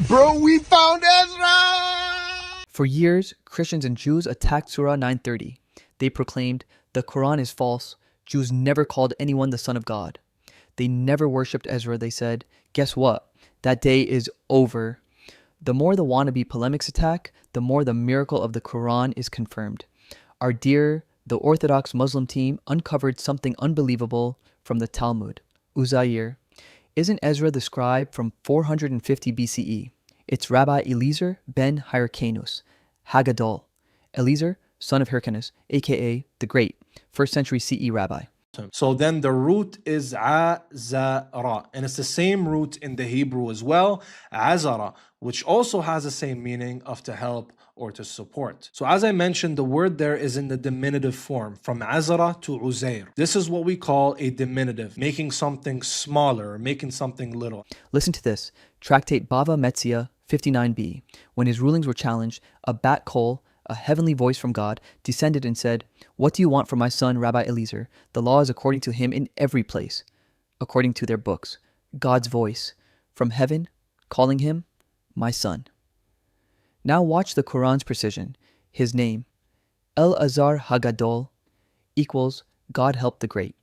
Bro, we found Ezra! For years, Christians and Jews attacked Surah 930. They proclaimed, the Quran is false. Jews never called anyone the son of God. They never worshipped Ezra. They said, guess what? That day is over. The more the wannabe polemics attack, the more the miracle of the Quran is confirmed. Our dear, the Orthodox Muslim team uncovered something unbelievable from the Talmud. Uzair. Isn't Ezra the scribe from 450 BCE? It's Rabbi Eliezer ben Hyrcanus, HaGadol. Eliezer, son of Hyrcanus, aka the Great, 1st century CE rabbi. So then the root is azara, and it's the same root in the Hebrew as well, azara, which also has the same meaning of to help or to support. So as I mentioned, the word there is in the diminutive form, from azara to uzair. This is what we call a diminutive, making something smaller, making something little. Listen to this, Tractate Bava Metzia 59b. When his rulings were challenged, a Bat Kol, a heavenly voice from God, descended and said, what do you want from my son, Rabbi Eliezer? The law is according to him in every place, according to their books. God's voice, from heaven, calling him, my son. Now watch the Quran's precision. His name, El-Azar HaGadol, equals God help the great.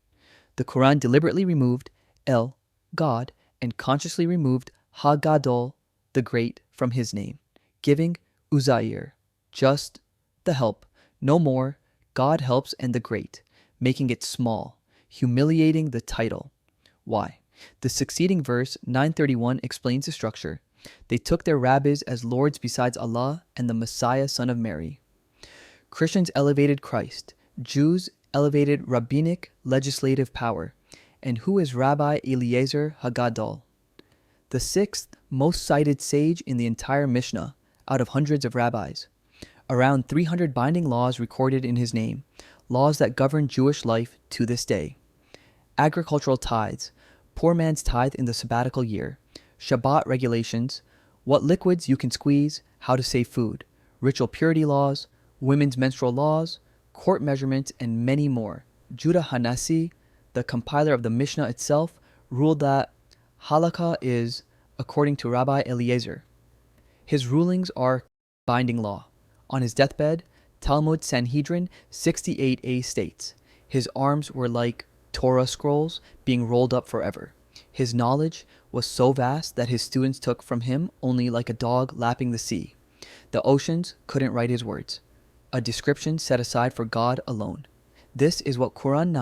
The Quran deliberately removed El, God, and consciously removed HaGadol, the great, from his name, giving Uzair, just the help, no more, God helps and the great, making it small, humiliating the title. Why? The succeeding verse 931 explains the structure. They took their rabbis as lords besides Allah and the Messiah, son of Mary. Christians elevated Christ. Jews elevated rabbinic legislative power. And who is Rabbi Eliezer HaGadol? The sixth most cited sage in the entire Mishnah, out of hundreds of rabbis. Around 300 binding laws recorded in his name, laws that govern Jewish life to this day. Agricultural tithes, poor man's tithe in the sabbatical year, Shabbat regulations, what liquids you can squeeze, how to save food, ritual purity laws, women's menstrual laws, court measurements, and many more. Judah Hanasi, the compiler of the Mishnah itself, ruled that halakha is according to Rabbi Eliezer. His rulings are binding law. On his deathbed, Talmud Sanhedrin 68a states, his arms were like Torah scrolls being rolled up forever. His knowledge was so vast that his students took from him only like a dog lapping the sea. The oceans couldn't write his words, a description set aside for God alone. This is what Quran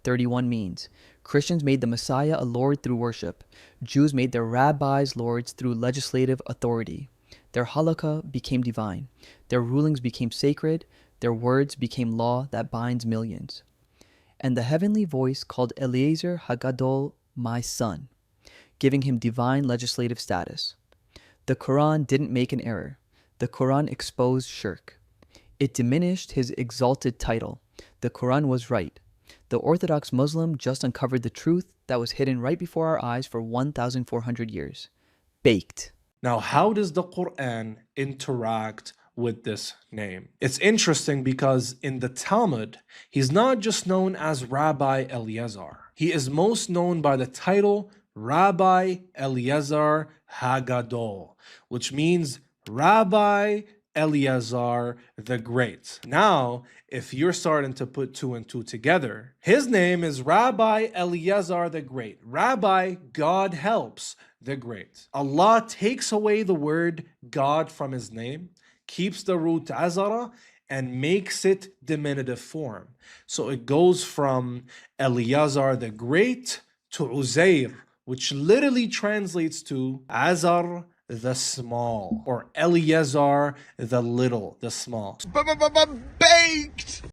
9:31 means. Christians made the Messiah a lord through worship. Jews made their rabbis lords through legislative authority. Their halakha became divine. Their rulings became sacred. Their words became law that binds millions. And the heavenly voice called Eliezer HaGadol my son, giving him divine legislative status. The Quran didn't make an error. The Quran exposed Shirk. It diminished his exalted title. The Quran was right. The Orthodox Muslim just uncovered the truth that was hidden right before our eyes for 1,400 years. Baked. Now, how does the Quran interact with this name? It's interesting because in the Talmud, he's not just known as Rabbi Eliezer. He is most known by the title Rabbi Eliezer HaGadol, which means Rabbi Eliezer the Great. Now, if you're starting to put two and two together, his name is Rabbi Eliezer the Great. Rabbi, God helps the Great. Allah takes away the word God from his name, keeps the root azara, and makes it diminutive form. So it goes from Eliezer the Great to Uzair, which literally translates to Azar the small, or Eliezer the little, the small. Baked!